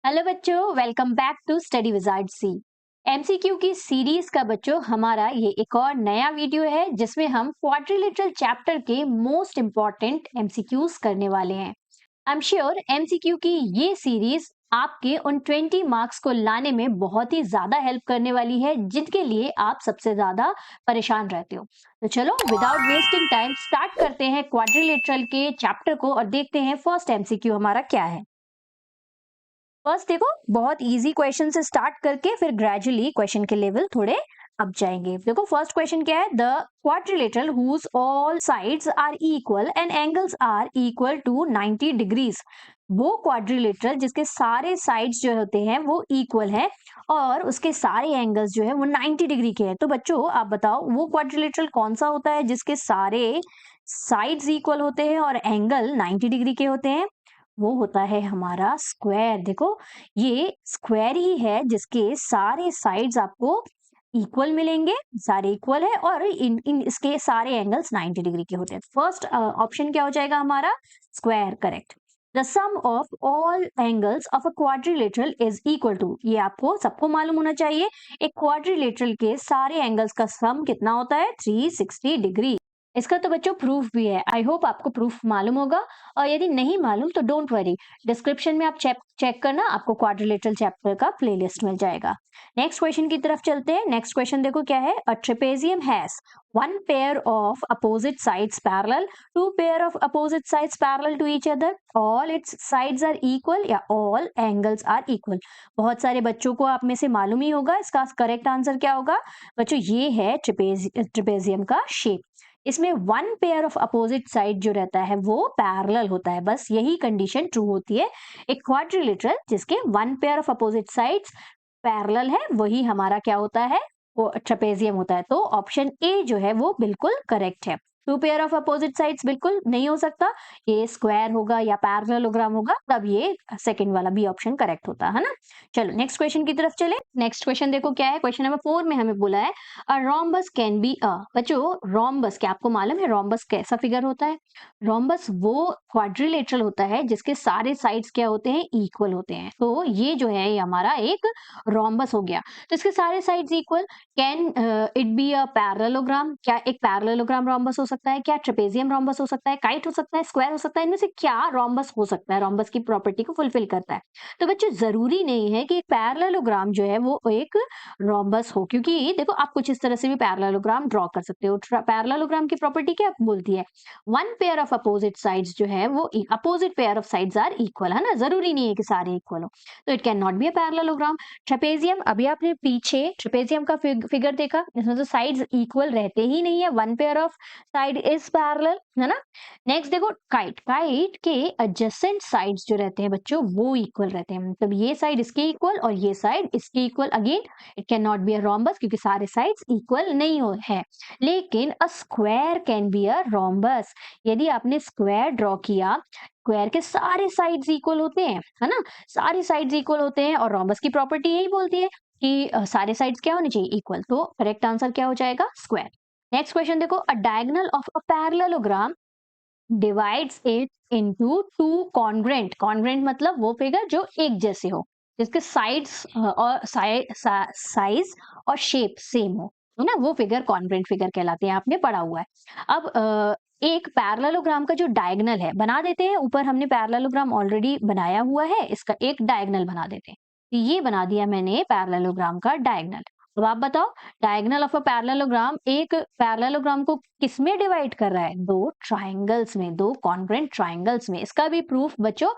Hello बच्चों, welcome back to study wizard C. MCQ की series का बच्चों हमारा ये एक और नया वीडियो है जिसमें हम क्वाड्रिलेटरल चैप्टर के मोस्ट इंपॉर्टेंट एमसीक्यूज करने वाले हैं। आई एम श्योर एमसीक्यू की ये सीरीज आपके उन 20 मार्क्स को लाने में बहुत ही ज्यादा हेल्प करने वाली है जिनके लिए आप सबसे ज्यादा परेशान रहते हो। तो चलो विदाउट वेस्टिंग टाइम स्टार्ट करते हैं क्वाड्रिलेटरल के चैप्टर को और देखते हैं फर्स्ट एमसीक्यू हमारा क्या है। फर्स्ट देखो, बहुत इजी क्वेश्चन से स्टार्ट करके फिर ग्रेजुअली क्वेश्चन के लेवल थोड़े अप जाएंगे। देखो फर्स्ट क्वेश्चन क्या है, the quadrilateral whose all sides are equal and angles are equal to 90 degrees. वो क्वाड्रिलेटरल जिसके सारे साइड्स जो होते हैं वो इक्वल है और उसके सारे एंगल्स जो है वो 90 डिग्री के हैं। तो बच्चों आप बताओ वो क्वाड्रिलेटरल कौन सा होता है जिसके सारे साइड्स इक्वल होते हैं और एंगल 90 डिग्री के होते हैं? वो होता है हमारा स्क्वायर। देखो ये स्क्वायर ही है जिसके सारे साइड्स आपको इक्वल मिलेंगे, सारे इक्वल है और इन इसके सारे एंगल्स 90 डिग्री के होते हैं। फर्स्ट ऑप्शन क्या हो जाएगा हमारा? Square, correct. The sum of all angles of a quadrilateral is equal to, ये आपको सबको मालूम होना चाहिए, एक क्वाड्रिलेटरल के सारे एंगल्स का सम कितना होता है? 360 डिग्री। इसका तो बच्चों प्रूफ भी है, आई होप आपको प्रूफ मालूम होगा। और यदि नहीं मालूम तो डोंट वरी, डिस्क्रिप्शन में आप चेक करना, आपको क्वाड्रिलेटरल चैप्टर का प्लेलिस्ट मिल जाएगा। नेक्स्ट क्वेश्चन की तरफ चलते हैं। नेक्स्ट क्वेश्चन देखो क्या है, a trapezium has one pair of opposite sides parallel, two pair of opposite sides parallel to each other, all its sides are equal या all angles are equal। बहुत सारे बच्चों को आप में से मालूम ही होगा इसका करेक्ट आंसर क्या होगा। बच्चों ये है ट्रेपेजियम का शेप। इसमें one pair of opposite side जो रहता है वो पैरेलल होता है, बस यही कंडीशन ट्रू होती है। एक क्वाड्रिलेटरल जिसके one pair of opposite sides parallel है वही हमारा क्या होता है? वो ट्रेपेजियम होता है। तो ऑप्शन ए जो है वो बिल्कुल करेक्ट है। Two pair of opposite sides बिल्कुल नहीं हो सकता, ये स्क्वायर होगा या पैरेललोग्राम होगा, तब ये सेकंड वाला बी ऑप्शन करेक्ट होता है ना। चलो नेक्स्ट क्वेश्चन की तरफ चले। नेक्स्ट क्वेश्चन देखो क्या है, क्वेश्चन नंबर 4 में हमें बोला है a rhombus can be a. बच्चों रोम्बस क्या आपको मालूम है रोम्बस कैसा फिगर होता है? रोम्बस वो क्वाड्रिलेटरल होता है जिसके सारे साइड्स क्या होते हैं? इक्वल होते हैं। तो ये जो है ये हमारा एक रोम्बस हो गया। तो इसके सारे sides equal. Can it be a parallelogram? क्या एक पैरेललोग्राम रोम्बस हो सकता है? क्या ट्रेपेजियम रोम्बस हो सकता है? काइट हो सकता है? स्क्वायर हो सकता है? इनमें से क्या रोम्बस हो सकता है? रोम्बस की प्रॉपर्टी को फुलफिल करता है। तो बच्चों जरूरी नहीं है कि एक पैरेललोग्राम जो है वो एक रोम्बस हो, क्योंकि देखो आप कुछ इस तरह से भी पैरेललोग्राम ड्रॉ कर सकते हो। पैरेललोग्राम की प्रॉपर्टी क्या बोलती है? One pair of opposite sides जो है वो opposite pair of sides are equal, है ना। जरूरी नहीं है कि सारे इक्वल हो, तो it can not be a parallelogram. Trapezium, अभी आपने पीछे ट्रेपेजियम का फिगर देखा, इसमें तो साइड्स इक्वल रहते ही नहीं है, one pair of side is parallel, है ना। नेक्स्ट देखो काइट, काइट के एडजेसेंट साइड्स जो रहते हैं बच्चों वो इक्वल रहते हैं, मतलब ये साइड इसके इक्वल और ये साइड इसके equal. Again it can not be a rhombus क्योंकि सारे साइड्स इक्वल नहीं हो है। लेकिन a square can be a rhombus. यदि आपने स्क्वायर ड्रॉ किया, स्क्वायर के सारे साइड्स इक्वल होते हैं, है ना, सारे साइड्स इक्वल होते हैं और रोम्बस की प्रॉपर्टी यही बोलती है कि सारे साइड्स क्या होने चाहिए? इक्वल। तो करेक्ट आंसर क्या हो जाएगा? स्क्वायर। नेक्स्ट क्वेश्चन देखो, अ diagonal of a parallelogram divides it into two congruent. Congruent मतलब वो फिगर जो एक जैसे हो, जिसके साइड्स और साइज और शेप सेम हो, है ना, वो फिगर कॉन्ग्रेंट फिगर कहलाते हैं, आपने पढ़ा हुआ है। अब एक पैरेललोग्राम का जो डायगोनल है बना देते हैं, ऊपर हमने पैरेललोग्राम ऑलरेडी बनाया हुआ है, इसका एक डायगोनल बना देते हैं। तो ये बना दिया मैंने पैरेललोग्राम का डायगोनल। अब आप बताओ डायगोनल ऑफ अ पैरेललोग्राम एक पैरेललोग्राम को किसमें डिवाइड कर रहा है? दो ट्राइंगल्स में, दो कॉन्ग्रेंट ट्राइंगल्स में। इसका भी प्रूफ बच्चों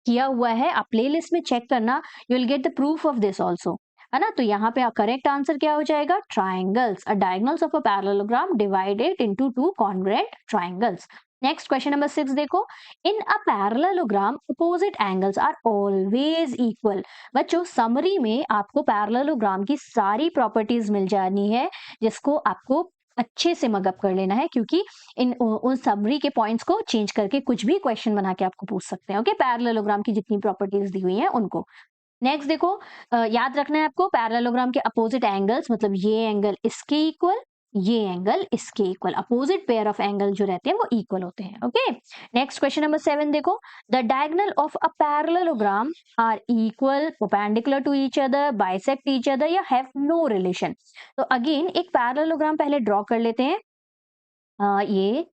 किया हुआ है, आप प्लेलिस्ट में चेक करना, you will get the proof of this also, है ना। तो यहाँ पे करेक्ट आंसर क्या हो जाएगा? Triangles. A diagonals of a parallelogram divided into two congruent triangles. Next question number 6 देखो, in a parallelogram opposite angles are always equal. बच्चों समरी में आपको पैरेललोग्राम की सारी प्रॉपर्टीज मिल जानी है, जिसको आपको अच्छे से मगअप कर लेना है, क्योंकि इन उन समरी के पॉइंट्स को चेंज करके कुछ भी क्वेश्चन बना के आपको पूछ सकते हैं। ओके, पैरेललोग्राम की जितनी प्रॉपर्टीज दी हुई हैं उनको। नेक्स्ट देखो, याद रखना है आपको पैरेललोग्राम के अपोजिट एंगल्स, मतलब ये एंगल इसके इक्वल ये एंगल इसके equal, opposite pair of angle जो रहते हैं वो इक्वल होते हैं। ओके, नेक्स्ट क्वेश्चन नंबर 7 देखो, the diagonal of a parallelogram are equal, perpendicular to each other, bisect each other या हैव नो रिलेशन। तो अगेन एक पैरेललोग्राम पहले ड्रॉ कर लेते हैं। ये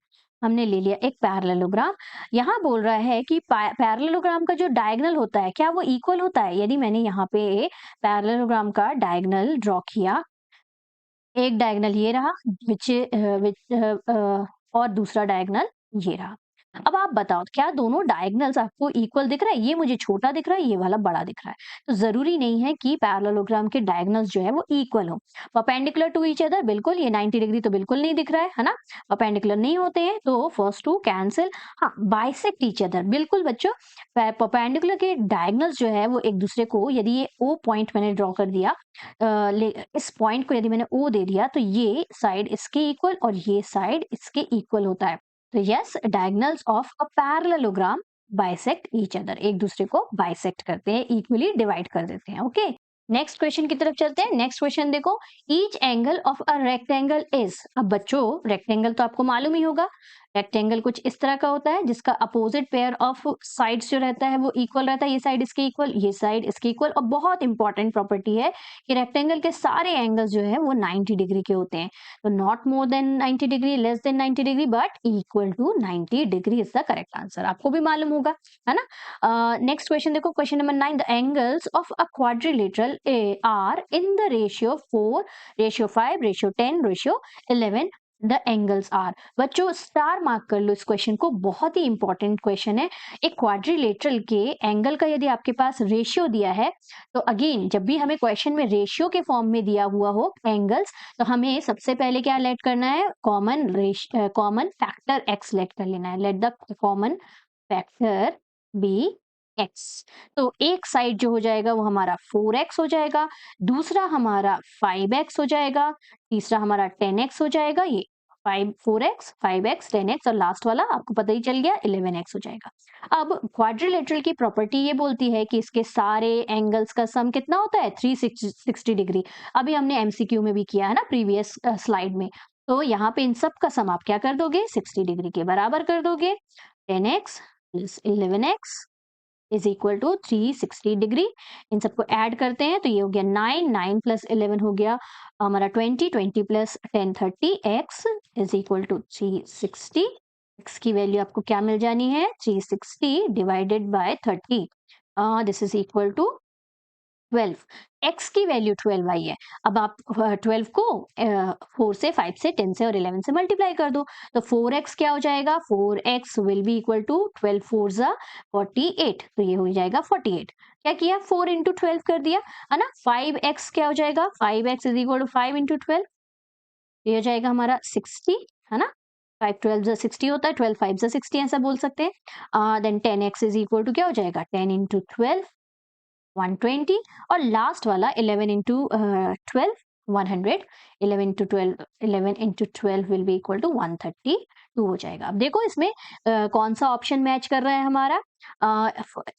हमने ले लिया एक पैरेललोग्राम। यहाँ बोल रहा है कि पैरेललोग्राम का जो डायगोनल होता है क्या वो इक्वल होता है। यदि मैंने यहाँ पे पैरेललोग्राम का डायगोनल ड्रॉ किया, एक डायगोनल ये रहा और दूसरा डायगोनल ये रहा। अब आप बताओ क्या दोनों डायगोनल्स आपको इक्वल दिख रहा है? ये मुझे छोटा दिख रहा है, ये वाला बड़ा दिख रहा है। तो जरूरी नहीं है कि पैरेललोग्राम के डायगोनल्स जो है वो इक्वल हो। परपेंडिकुलर टू ईच अदर, बिल्कुल ये 90 डिग्री तो बिल्कुल नहीं दिख रहा है ना, परपेंडिकुलर नहीं होते हैं तो फर्स्ट टू कैंसिल। हाँ, बाइसेक्ट ईच अदर, बिल्कुल बच्चों परपेंडिकुलर के डायगोनल्स जो है वो एक दूसरे को, यदि ये ओ पॉइंट मैंने ड्रॉ कर दिया, इस पॉइंट को यदि मैंने O दे दिया तो ये साइड इसके इक्वल और ये साइड इसके इक्वल होता है। तो yes, diagonals of a parallelogram bisect each other, एक दूसरे को बाइसेक्ट करते हैं, इक्वली डिवाइड कर देते हैं। ओके, नेक्स्ट क्वेश्चन की तरफ चलते हैं। नेक्स्ट क्वेश्चन देखो, each angle of a rectangle is. अब बच्चों रेक्टेंगल तो आपको मालूम ही होगा, रेक्टेंगल कुछ इस तरह का होता है जिसका अपोजिट पेयर ऑफ साइड्स जो रहता है वो इक्वल रहता है। ये साइड इसके इक्वल, ये साइड इसके इक्वल। और बहुत इंपॉर्टेंट प्रॉपर्टी है कि रेक्टेंगल के सारे एंगल्स जो है वो 90 डिग्री के होते हैं। तो not more than 90 degree, less than 90 degree, but equal to 90 degree is the correct answer. आपको भी मालूम होगा, है ना। नेक्स्ट क्वेश्चन देखो, question number 9, the angles of a quadrilateral are in the ratio 4, ratio 5, ratio 10, ratio 11, the angles are. बच्चों star mark कर लो इस क्वेश्चन को, बहुत ही इंपॉर्टेंट क्वेश्चन है। एक क्वाड्रिलेटरल के एंगल का यदि आपके पास रेशियो दिया है, तो अगेन जब भी हमें क्वेश्चन में रेशियो के फॉर्म में दिया हुआ हो एंगल्स, तो हमें सबसे पहले क्या लेट करना है, कॉमन फैक्टर एक्स लेट कर लेना है। Let the common factor be x. तो एक साइड जो हो जाएगा वो हमारा 4x हो जाएगा, दूसरा हमारा 5x हो जाएगा, तीसरा हमारा 10x हो जाएगा, ये 4x 5x 10x और लास्ट वाला आपको पता ही चल गया 11x हो जाएगा। अब क्वाड्रिलेटरल की प्रॉपर्टी ये बोलती है कि इसके सारे एंगल्स का सम कितना होता है, 360 डिग्री। अभी हमने एमसीक्यू में भी किया है ना प्रीवियस स्लाइड में। तो यहाँ पे इन सब का सम आप क्या कर दोगे, 60 डिग्री के बराबर कर दोगे। 10x plus 11x is equal to 360 degree. इन सबको ऐड करते हैं तो ये हो गया 9, 9 प्लस 11 हो गया हमारा 20, 20 plus 10 30, x is equal to 360। x की वैल्यू आपको क्या मिल जानी है, 360 divided by 30, this is equal to 12। x की वैल्यू 12 आई है। अब आप 12 को 4 से, 5 से, 10 से और 11 से मल्टीप्लाई कर दो। तो 4x क्या हो जाएगा, 4x will be equal to 12 4 जा 48, तो ये हो जाएगा 48। क्या किया, 4 इंटू 12 कर दिया, है ना। 5x क्या हो जाएगा, 5x is equal to 5 into 12, ये हो जाएगा हमारा 60, है ना। 5 12 जा 60 होता है, 12 5 जा 60 ऐसा बोल सकते हैं। Then 10x is equal to क्या हो जाएगा, 10 इंटू 12 120 और लास्ट वाला 11 into 12 100, 11 into 12, 11 into 12 will be equal to 132 हो जाएगा। अब देखो इसमें कौन सा ऑप्शन मैच कर रहा है हमारा,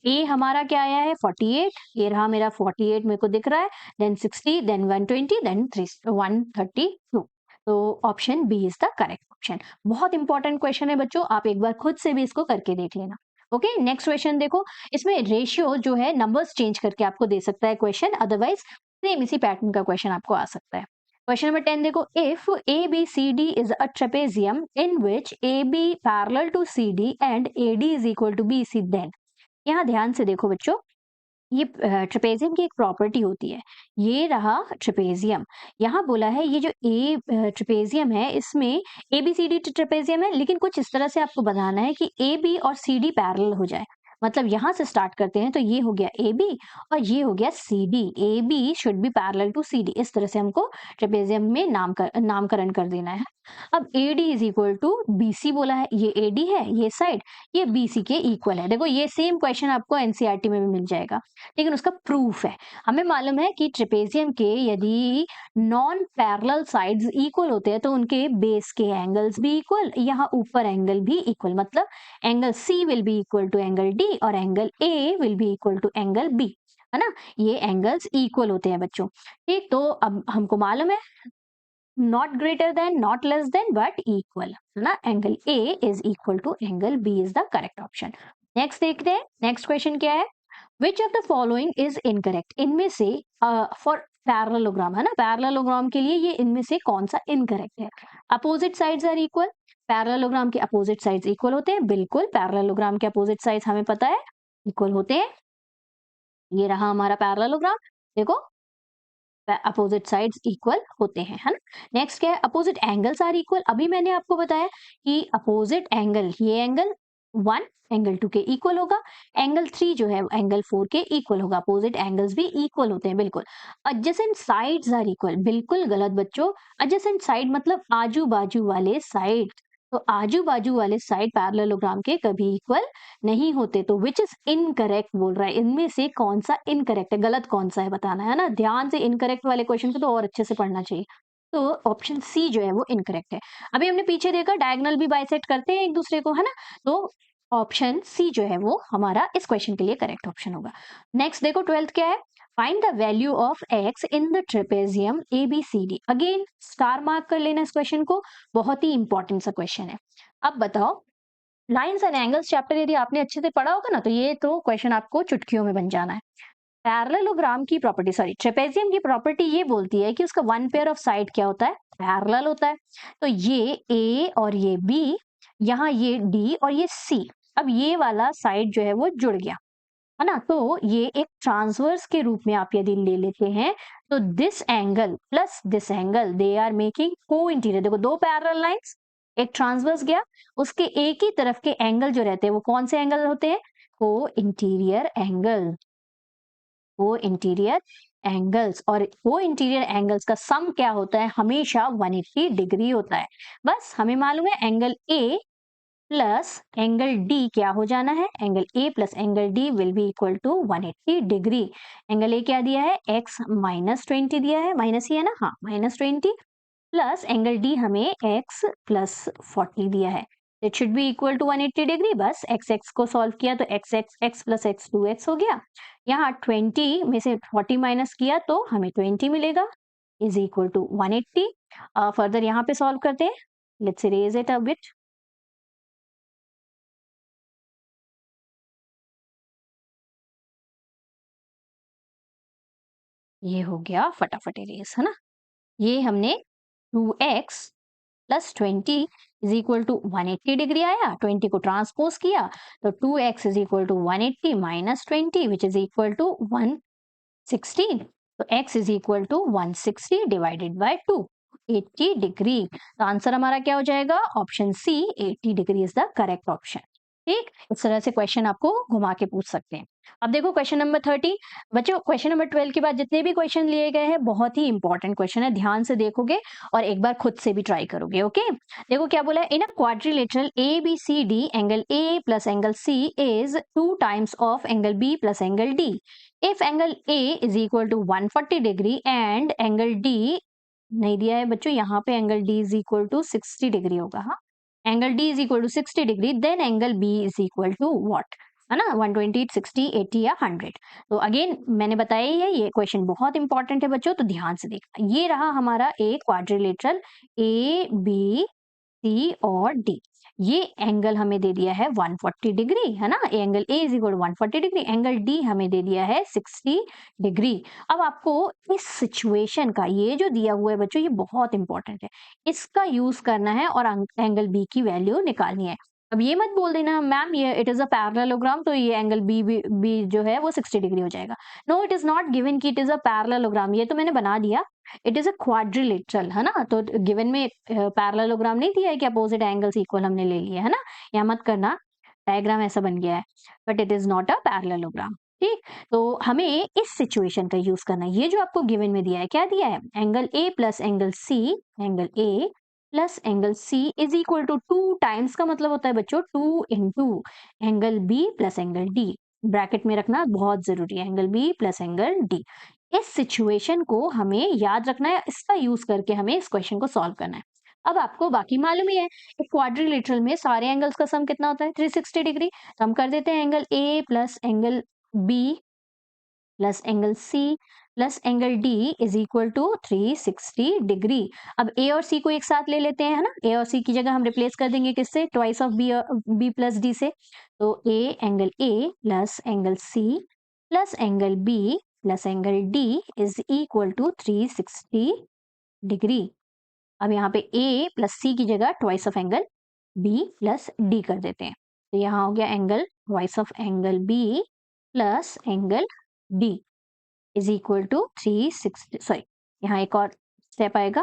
ए हमारा क्या आया है 48, ये रहा मेरा 48 मेरे को दिख रहा है, देन 60, देन 120, देन 132। तो option B is the correct option. बहुत इंपॉर्टेंट क्वेश्चन है बच्चों, आप एक बार खुद से भी इसको करके देख लेना। ओके, नेक्स्ट क्वेश्चन देखो, इसमें रेशियो जो है नंबर्स चेंज करके आपको दे सकता है क्वेश्चन, अदरवाइज सेम इसी पैटर्न का क्वेश्चन आपको आ सकता है। क्वेश्चन नंबर 10 देखो, if ABCD is a trapezium in which AB parallel to CD and AD is equal to BC, then. यहाँ ध्यान से देखो बच्चों, ये ट्रेपेजियम की एक प्रॉपर्टी होती है, ये रहा ट्रेपेजियम। यहाँ बोला है ये जो ए ट्रेपेजियम है इसमें ABCD ट्रेपेजियम है, लेकिन कुछ इस तरह से आपको बताना है कि AB और CD पैरेलल हो जाए। मतलब यहाँ से स्टार्ट करते हैं तो ये हो गया AB और ये हो गया CD, AB should be parallel to CD, इस तरह से हमको ट्रेपेजियम में नामकरण कर देना है। अब AD is equal to BC बोला है, ये AD है ये साइड, ये BC के इक्वल है। देखो ये सेम क्वेश्चन आपको NCERT में भी मिल जाएगा, लेकिन उसका प्रूफ है। हमें मालूम है कि ट्रेपेजियम के यदि नॉन पैरेलल साइड्स इक्वल होते हैं तो उनके बेस के एंगल्स भी इक्वल, यहाँ ऊपर एंगल भी इक्वल, मतलब angle C will be equal to angle D और angle A will be equal to angle B, है ना। ये एंगल्स इक्वल होते हैं बच्चों। ठीक, तो अब हमको मालूम है not greater than, not less than, but equal, है ना। Angle A is equal to angle B is the correct option. Next देखते हैं, नेक्स्ट क्वेश्चन क्या है। Which of the following is incorrect, इनमें से फॉर पैरेललोग्राम, है ना, पैरेललोग्राम के लिए ये इनमें से कौन सा इनकरेक्ट है। Opposite sides are equal, parallelogram के अपोजिट साइड्स इक्वल होते हैं, बिल्कुल पैरेललोग्राम के अपोजिट साइड्स हमें पता है इक्वल होते हैं। ये रहा हमारा पैरेललोग्राम, देखो अपोजिट साइड्स इक्वल होते हैं, है ना। नेक्स्ट क्या है, अपोजिट एंगल्स आर इक्वल। अभी मैंने आपको बताया कि अपोजिट एंगल, ये एंगल 1 एंगल 2 के इक्वल होगा, एंगल 3 जो है एंगल 4 के इक्वल होगा। अपोजिट एंगल्स भी इक्वल होते हैं, बिल्कुल। एडजेसेंट साइड्स आर इक्वल, बिल्कुल गलत बच्चों। एडजेसेंट साइड मतलब आजू बाजू वाले साइड, तो आजू बाजू वाले साइड पैरेललोग्राम के कभी इक्वल नहीं होते। तो विच इज इनकरेक्ट बोल रहा है, इनमें से कौन सा इनकरेक्ट है, गलत कौन सा है बताना है ना। ध्यान से इनकरेक्ट वाले क्वेश्चन को तो और अच्छे से पढ़ना चाहिए। तो ऑप्शन सी जो है वो इनकरेक्ट है। अभी हमने पीछे देखा डायगोनल भी बाइसेक्ट करते हैं एक दूसरे को, है ना। तो ऑप्शन सी जो है वो हमारा इस क्वेश्चन के लिए करेक्ट ऑप्शन होगा। नेक्स्ट देखो 12th क्या है, find the value of x in the trapezium ABCD। Again star mark कर लेना इस क्वेश्चन को, बहुत ही इंपॉर्टेंट सा क्वेश्चन है। अब बताओ, लाइन्स एंड एंगल्स चैप्टर यदि आपने अच्छे से पढ़ा होगा ना, तो ये तो क्वेश्चन आपको चुटकियों में बन जाना है। पैरेललोग्राम की प्रॉपर्टी, सॉरी ट्रेपेजियम की प्रॉपर्टी ये बोलती है कि उसका वन पेयर ऑफ साइड क्या होता है, पैरेलल होता है। तो ये A और ये B, यहाँ ये D और ये C, अब ये वाला साइड जो है वो जुड़ गया, है ना। तो ये एक ट्रांसवर्स के रूप में आप यदि ले लेते हैं, तो this angle plus this angle they are making co interior. देखो दो पैरेलल लाइंस, एक ट्रांसवर्स गया, उसके एक ही तरफ के एंगल जो रहते हैं वो कौन से एंगल होते हैं, को इंटीरियर एंगल, को इंटीरियर एंगल्स। और को इंटीरियर एंगल्स का सम क्या होता है, हमेशा 180 डिग्री होता है। बस हमें मालूम है angle A plus angle D क्या हो जाना है, angle A plus angle D will be equal to 180 degree. Angle A क्या दिया है, x माइनस 20 दिया है, माइनस ही है ना, हाँ माइनस 20, प्लस एंगल डी हमें x प्लस 40 दिया है, it should be equal to 180 degree. बस x को सॉल्व किया तो x प्लस x 2x हो गया, यहाँ 20 में से 40 माइनस किया तो हमें 20 मिलेगा, इज इक्वल टू 180। फर्दर यहाँ पे सॉल्व करते हैं, let's erase it a bit. ये हो गया फटाफट इरेज, है ना। ये हमने 2x plus 20 is equal to 180 degree आया, 20 को ट्रांसपोज किया तो 2x is equal to 180 minus 20 which is equal to 116। तो x is equal to 160 divided by 2, 80 degree. तो आंसर हमारा क्या हो जाएगा, option C 80 degree is the correct option. ठीक, इस तरह से क्वेश्चन आपको घुमा के पूछ सकते हैं। अब देखो क्वेश्चन नंबर 30, बच्चों क्वेश्चन नंबर 12 के बाद जितने भी क्वेश्चन लिए गए हैं बहुत ही इंपॉर्टेंट क्वेश्चन है, ध्यान से देखोगे और एक बार खुद से भी ट्राई करोगे। ओके, देखो क्या बोला है, in a quadrilateral ABCD angle A plus angle C is 2 times of angle B plus angle D। If angle A is equal to 140 degree and angle D नहीं दिया है बच्चों, यहाँ पे angle D is equal to 60 degree होगा, हाँ angle D is equal to 60 degree, then angle B is equal to what, है ना 120, 60, 80 या 100। तो अगेन मैंने बताया ही है, ये क्वेश्चन बहुत इंपॉर्टेंट है बच्चों, तो ध्यान से देखना। ये रहा हमारा एक क्वाड्रिलेटरल ABC और D, ये एंगल हमें दे दिया है 140 डिग्री, है ना, angle A is equal to 140 degree, angle D हमें दे दिया है 60 डिग्री। अब आपको इस सिचुएशन का ये जो दिया हुआ है बच्चों, ये बहुत इंपॉर्टेंट है, इसका यूज करना है और एंगल B की वैल्यू निकालनी है। अब ये मत बोल देना मैम ये इट इज अ पैरेललोग्राम तो ये एंगल बी जो है वो 60 डिग्री हो जाएगा। No it is not given कि इट इज अ पैरेललोग्राम, ये तो मैंने बना दिया, इट इज अ क्वाड्रिलेटरल, है ना। तो गिवन में पैरेललोग्राम नहीं दिया है कि अपोजिट एंगल्स इक्वल हमने ले लिया है ना, यहाँ मत करना, डायग्राम ऐसा बन गया है, but it is not a parallelogram. ठीक, तो हमें इस सिचुएशन का यूज करना है। ये जो आपको गिवन में दिया है, क्या दिया है, angle A plus angle C, angle A plus angle C is equal to 2 times का मतलब होता है बच्चों 2 into angle B plus angle D, bracket में रखना बहुत जरूरी है, angle B plus angle D। इस सिचुएशन को हमें याद रखना है, इसका यूज करके हमें इस क्वेश्चन को सॉल्व करना है। अब आपको बाकी मालूम ही है, क्वाड्रिलेटरल में सारे एंगल्स का सम कितना होता है, 360 डिग्री। तो हम कर देते हैं angle A plus angle B plus angle C plus angle D is equal to 360 degree. अब ए और सी को एक साथ ले लेते हैं, है ना। ए और सी की जगह हम रिप्लेस कर देंगे किससे, twice of B plus D से। तो A plus angle C plus angle B plus angle D is equal to 360 degree. अब यहाँ पे ए प्लस सी की जगह twice of angle B plus D कर देते हैं। तो यहाँ हो गया angle twice of angle B plus angle D is equal to 360, sorry यहाँ एक और स्टेप आएगा।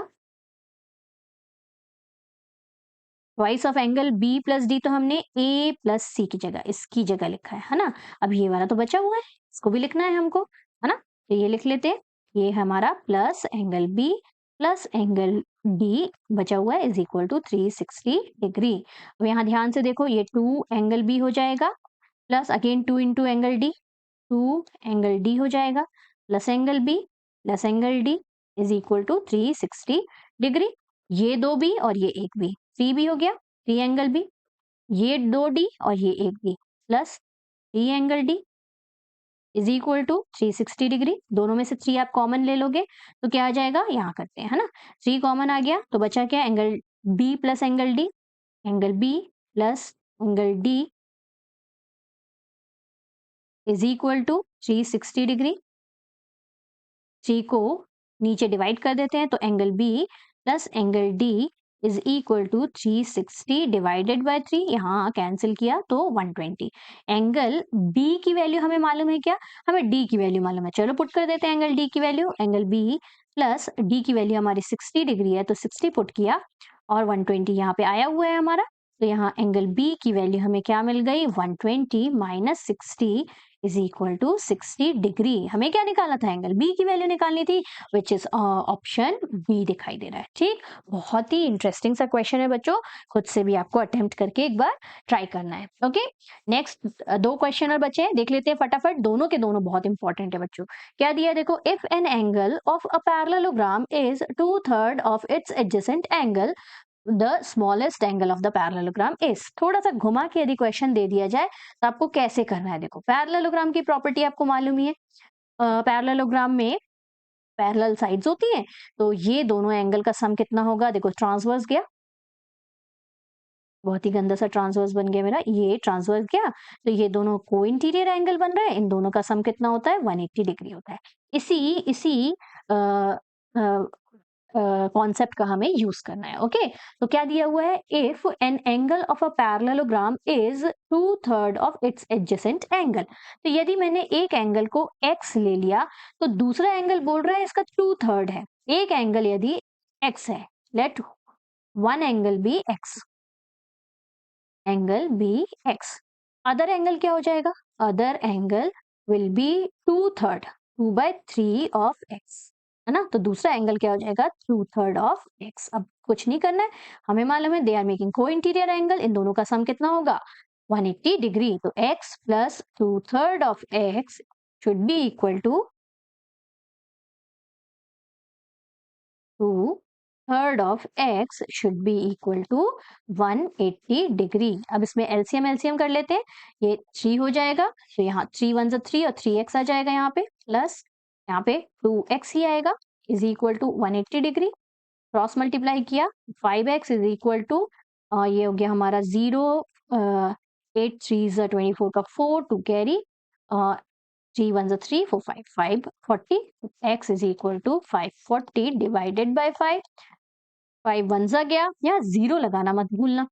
Twice of angle B plus D तो हमने ए प्लस सी की जगह, इसकी जगह लिखा है ना। अब ये वाला तो बचा हुआ है, इसको भी लिखना है हमको, है ना। तो ये लिख लेते हैं, ये हमारा plus angle B plus angle D बचा हुआ है इज इक्वल टू 360 डिग्री। अब यहाँ ध्यान से देखो, ये 2 एंगल बी हो जाएगा plus again 2 into angle D, 2 angle D हो जाएगा plus angle B plus angle D is equal to 360 degree. ये 2 बी और ये 1 बी, 3 बी हो गया, 3 एंगल बी, ये 2 डी और ये 1 B plus 3 angle D is equal to 360 degree. दोनों में से 3 आप कॉमन ले लोगे तो क्या आ जाएगा, यहाँ करते हैं, है ना। 3 कॉमन आ गया तो बचा क्या, angle B plus angle D, angle B plus angle D is equal to 360 degree. 3 को नीचे डिवाइड कर देते हैं तो angle B plus angle D is equal to 360 divided by 3, यहाँ कैंसिल किया तो 120। एंगल बी की वैल्यू हमें मालूम है क्या, हमें डी की वैल्यू मालूम है। चलो पुट कर देते हैं एंगल डी की value, angle B plus D की वैल्यू हमारी 60 डिग्री है तो 60 पुट किया और 120 यहाँ पे आया हुआ है हमारा। तो यहाँ एंगल बी की वैल्यू हमें क्या मिल गई, 120 minus 60 is equal to 60 degree. हमें क्या निकालना था, एंगल बी की वैल्यू निकालनी थी, विच इज ऑप्शन बी दिखाई दे रहा है। ठीक, बहुत ही इंटरेस्टिंग सा क्वेश्चन है बच्चों, खुद से भी आपको अटेम्प्ट करके एक बार ट्राई करना है। ओके, नेक्स्ट 2 क्वेश्चन और बचे हैं, देख लेते हैं फटाफट। दोनों के दोनों बहुत इंपॉर्टेंट है बच्चों। क्या दिया है देखो, if an angle of a parallelogram is 2/3 of its adjacent angle the smallest angle of the parallelogram is. थोड़ा सा घुमा के यदि क्वेश्चन दे दिया जाए तो आपको कैसे करना है, देखो पैरेललोग्राम की प्रॉपर्टी आपको मालूम ही है। पैरेललोग्राम में पैरेलल साइड्स होती हैं, तो ये दोनों एंगल का सम कितना होगा, देखो ट्रांसवर्स गया, बहुत ही गंदा सा ट्रांसवर्स बन गया मेरा, ये ट्रांसवर्स गया तो ये दोनों को इंटीरियर एंगल बन रहा है, इन दोनों का सम कितना होता है, 180 डिग्री होता है। इसी कॉन्सेप्ट का हमें यूज करना है। ओके, तो क्या दिया हुआ है, if an angle of a parallelogram is 2/3 of its adjacent angle. तो यदि मैंने एक एंगल को x ले लिया तो दूसरा एंगल बोल रहा है इसका 2/3 है। एक एंगल यदि x है, let one angle be x, angle be x, other angle क्या हो जाएगा, other angle will be 2/3, 2/3 of x, है ना। तो दूसरा एंगल क्या हो जाएगा, 2/3 ऑफ x। अब कुछ नहीं करना है, हमें मालूम है they are making co interior angle, इन दोनों का सम कितना होगा, 180 डिग्री। तो x plus 2/3 of x should be equal to 2/3 of x should be equal to 180 degree. अब इसमें एलसीएम कर लेते हैं, ये 3 हो जाएगा तो यहाँ 3 1 3 और 3x आ जाएगा यहाँ पे, प्लस यहाँ पे 2x ही आएगा is equal to 180 degree. Cross multiply किया 5x इज इक्वल टू ये हो गया हमारा 0, 8 3 24 का 4 two carry, 3 1 3 4 5 540, x is equal to 540 divided by 5, 5 1 गया, यहाँ 0 लगाना मत भूलना,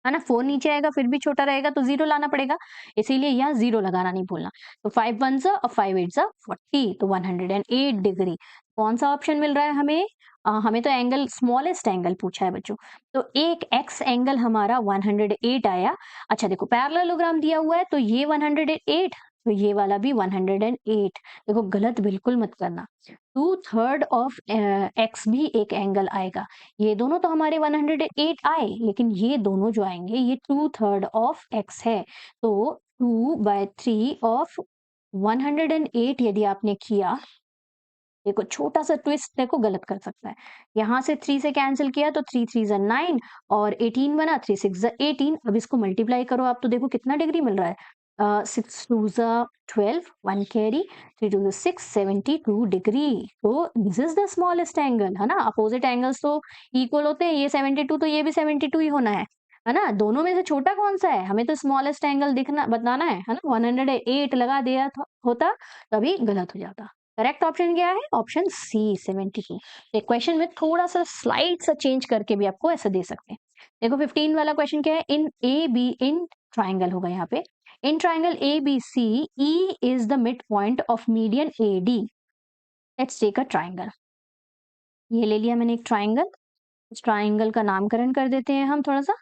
है ना। 4 नीचे आएगा फिर भी छोटा रहेगा तो 0 लाना पड़ेगा, इसीलिए यहाँ 0 लगाना नहीं भूलना। तो 5 1 और 5 8 40, तो 108 डिग्री। कौन सा ऑप्शन मिल रहा है हमें, हमें तो एंगल स्मॉलेस्ट एंगल पूछा है बच्चों, तो एक x एंगल हमारा 108 आया। अच्छा देखो पैरेललोग्राम दिया हुआ है तो ये 108, तो ये वाला भी 108। देखो गलत बिल्कुल मत करना, 2/3 ऑफ x भी एक एंगल आएगा। ये दोनों तो हमारे 108 आए, लेकिन ये दोनों जो आएंगे ये 2/3 ऑफ x है, तो 2/3 ऑफ 108 यदि आपने किया, देखो छोटा सा ट्विस्ट देखो गलत कर सकता है, यहाँ से 3 से कैंसिल किया तो 3 3 9 और 18 बना, 3 6 18। अब इसको मल्टीप्लाई करो आप तो देखो कितना डिग्री मिल रहा है, 6 2 12, 1 कैरी, 3 2 6, 72 डिग्री। तो this is the smallest angle, है ना। अपोजिट एंगल्स तो इक्वल होते हैं, ये 72 तो ये भी 72 ही होना है ना। दोनों में से छोटा कौन सा है, हमें तो स्मॉलेस्ट एंगल दिखना बताना है ना। 108 लगा दिया होता तभी गलत हो जाता। करेक्ट ऑप्शन क्या है, ऑप्शन सी 72। एक क्वेश्चन में थोड़ा सा स्लाइड सा चेंज करके भी आपको ऐसा दे सकते हैं। देखो 15 वाला क्वेश्चन क्या है, इन ए बी, इन ट्राइंगल होगा यहाँ पे, in triangle ABC, E is the midpoint of median AD. Let's take a triangle. ये ले लिया मैंने एक ट्राइंगल। इस ट्राइंगल का नामकरण कर देते हैं हम थोड़ा सा।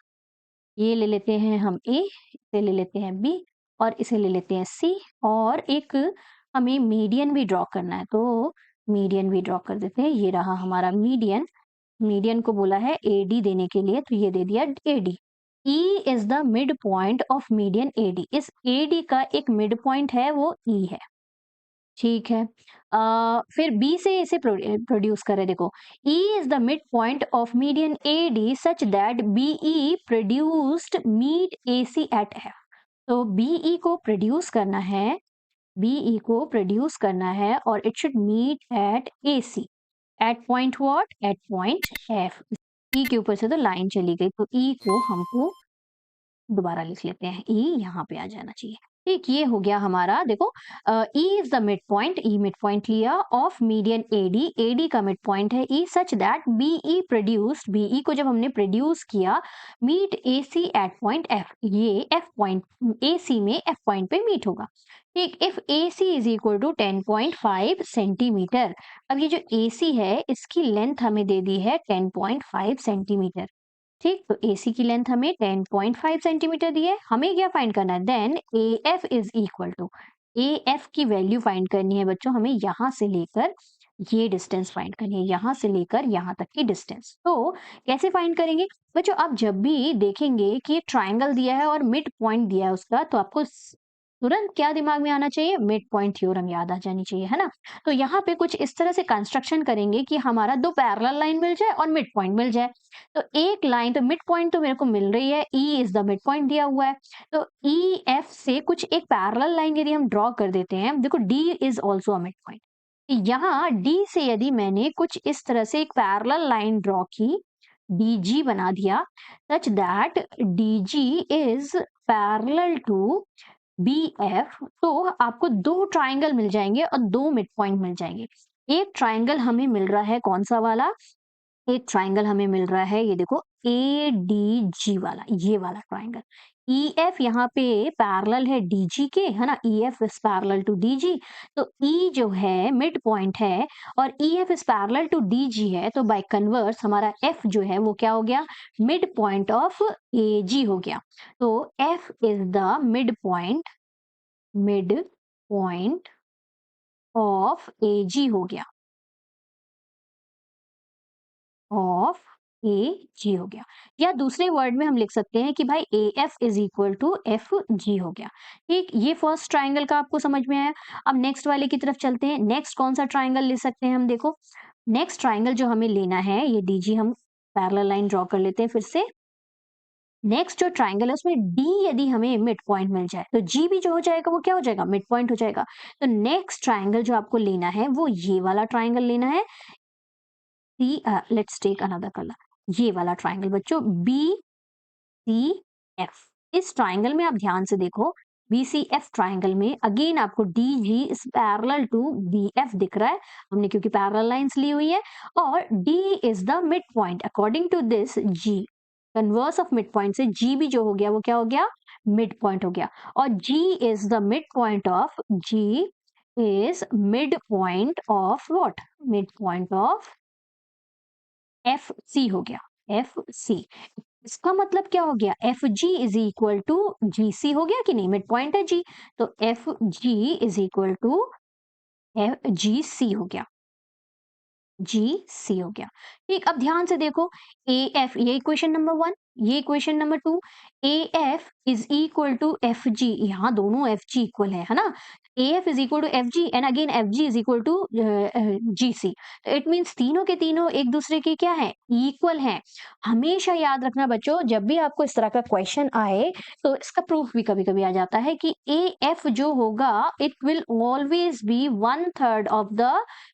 ये ले लेते हैं हम A, इसे ले लेते हैं B और इसे ले लेते हैं C, और एक हमें मीडियन भी ड्रॉ करना है, तो मीडियन भी ड्रॉ कर देते हैं। ये रहा हमारा मीडियन। मीडियन को बोला है AD देने के लिए, तो ये दे दिया AD। E is the mid point of median AD। इस AD का एक मिड पॉइंट है, वो E है। ठीक है। फिर बी से इसे प्रोड्यूस करें। देखो, E is the mid point of median AD such that BE produced meet AC at F। तो BE को प्रोड्यूस करना है, BE को प्रोड्यूस करना है और it should meet at AC at point what, at point F। E के ऊपर से तो लाइन चली गई, तो E को हमको दोबारा लिख लेते हैं, ई यहाँ पे आ जाना चाहिए। ठीक, ये हो गया हमारा। देखो, E is the mid point, E mid point लिया ऑफ मीडियन एडी, एडी का मिड पॉइंट है E, such that BE produced, BE को जब हमने प्रोड्यूस किया, meet AC at point F, ये एफ पॉइंट एसी में एफ पॉइंट पे मीट होगा। ठीक, if AC is equal to 10.5 centimetre. अब ये जो AC है इसकी लेंथ हमें दे दी है 10.5 सेंटीमीटर। ठीक, तो AC की लेंथ हमें 10.5 सेंटीमीटर दी है, हमें क्या फाइंड करना है, then AF is equal to, AF की वैल्यू फाइंड करनी है बच्चों, हमें यहां से लेकर ये डिस्टेंस फाइंड करनी है, यहां से लेकर यहां तक की डिस्टेंस। तो कैसे फाइंड करेंगे बच्चों, आप जब भी देखेंगे कि ट्राइंगल दिया है और मिड पॉइंट दिया है उसका, तो आपको तुरंत क्या दिमाग में आना चाहिए, मिड पॉइंट थ्योरम याद आ जानी चाहिए, है ना। तो यहाँ पे कुछ इस तरह से कंस्ट्रक्शन करेंगे कि हमारा दो पैरेलल लाइन मिल जाए और मिड पॉइंट मिल जाए। तो एक लाइन, तो मिड पॉइंट तो मेरे को मिल रही है, E is the mid point दिया हुआ है, तो EF से कुछ एक पैरेलल लाइन यदि हम ड्रॉ कर देते हैं, देखो D is also a mid point. यहाँ D से यदि मैंने कुछ इस तरह से एक पैरेलल लाइन ड्रॉ की, DG बना दिया, such that DG is parallel to BF, तो आपको दो ट्राइंगल मिल जाएंगे और दो मिड पॉइंट मिल जाएंगे। एक ट्राइंगल हमें मिल रहा है कौन सा वाला, एक ट्राइंगल हमें मिल रहा है, ये देखो ADG वाला, ये वाला ट्राइंगल। EF यहाँ पे पैरेलल है DG के, है ना, EF is parallel to DG, तो E जो है मिड पॉइंट है और EF is parallel to DG है, तो बाय कन्वर्स हमारा F जो है वो क्या हो गया, मिड पॉइंट ऑफ AG हो गया। तो F is the mid point of AG हो गया, ऑफ AG हो गया। या दूसरे वर्ड में हम लिख सकते हैं कि भाई AF is equal to FG हो गया। ठीक, ये फर्स्ट ट्राइंगल का आपको समझ में आया। अब नेक्स्ट वाले की तरफ चलते हैं। नेक्स्ट कौन सा ट्राइंगल ले सकते हैं हम, देखो नेक्स्ट ट्राइंगल जो हमें लेना है, ये DG हम पैरेलल लाइन ड्रॉ कर लेते हैं फिर से। नेक्स्ट जो ट्राइंगल है उसमें D यदि हमें मिड पॉइंट मिल जाए, तो G भी जो हो जाएगा वो क्या हो जाएगा, मिड पॉइंट हो जाएगा। तो नेक्स्ट ट्राइंगल जो आपको लेना है वो ये वाला ट्राइंगल लेना है, लेट्स टेक अनदर कलर, ये वाला ट्राइंगल बच्चों, BCF। इस ट्राइंगल में आप ध्यान से देखो, BCF ट्राइंगल में अगेन आपको DG is parallel to BF दिख रहा है, हमने क्योंकि पैरेलल लाइंस ली हुई है, और D is the mid point according to this G, converse of mid point से G भी जो हो गया वो क्या हो गया, मिड पॉइंट हो गया। और G is the mid point of, G is mid point of what, mid point of FC हो गया, FC। इसका मतलब क्या हो गया, FG is equal to GC हो गया कि नहीं, मिड पॉइंट है G, तो FG is equal to GC हो गया, GC हो गया। ठीक, अब ध्यान से देखो, AF, ये इक्वेशन नंबर 1, ये equation number 2। AF is equal to FG, यहाँ दोनों FG इक्वल है ना। AF is equal to FG and again FG is equal to GC। It means तीनों के तीनों एक दूसरे के क्या है, इक्वल हैं। हमेशा याद रखना बच्चों, जब भी आपको इस तरह का क्वेश्चन आए तो इसका प्रूफ भी कभी कभी आ जाता है कि AF जो होगा it will always be 1/3 of the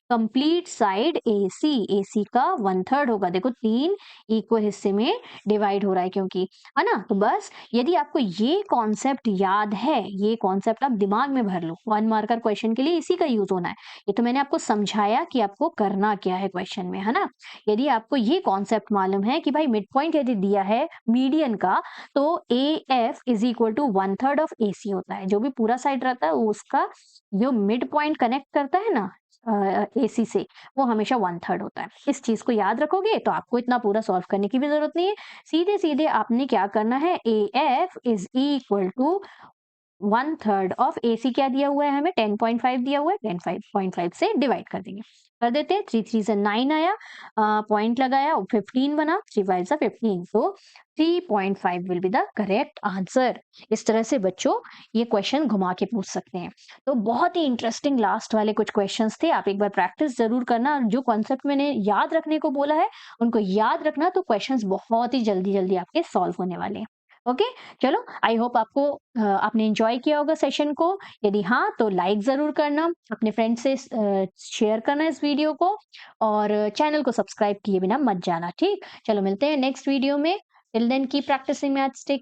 complete side AC का 1/3 होगा। देखो 3 इक्वल हिस्से में डिवाइड हो रहा है क्योंकि, है ना। तो बस यदि आपको ये कॉन्सेप्ट याद है, ये कॉन्सेप्ट आप दिमाग में भर लो, 1 मार्कर क्वेश्चन के लिए इसी का यूज होना है। ये तो मैंने आपको समझाया कि आपको करना क्या है क्वेश्चन में, है ना। यदि आपको ये कॉन्सेप्ट मालूम है कि भाई मिड पॉइंट यदि दिया है मीडियन का, तो AF is equal to 1/3 of AC होता है। जो भी पूरा साइड रहता है उसका जो मिड पॉइंट कनेक्ट करता है ना AC से, वो हमेशा 1/3 होता है। इस चीज को याद रखोगे तो आपको इतना पूरा सॉल्व करने की भी जरूरत नहीं है। सीधे सीधे आपने क्या करना है, AF is equal to 1/3 of AC क्या दिया हुआ है हमें, 10.5 दिया हुआ है, 10.5 से डिवाइड कर देंगे। कर देते हैं, 3 3 से 9 आया, पॉइंट लगाया, 15 बना, 3 5 से 15, तो 3.5 will be the correct answer. इस तरह से बच्चों ये क्वेश्चन घुमा के पूछ सकते हैं। तो बहुत ही इंटरेस्टिंग लास्ट वाले कुछ क्वेश्चंस थे, आप एक बार प्रैक्टिस जरूर करना। जो कॉन्सेप्ट मैंने याद रखने को बोला है उनको याद रखना, तो क्वेश्चंस बहुत ही जल्दी जल्दी आपके सॉल्व होने वाले हैं। ओके, चलो आई होप आपको आपने एंजॉय किया होगा सेशन को। यदि हाँ तो लाइक जरूर करना, अपने फ्रेंड से शेयर करना इस वीडियो को, और चैनल को सब्सक्राइब किए बिना मत जाना। ठीक, चलो मिलते हैं नेक्स्ट वीडियो में। Till then keep practising maths. Take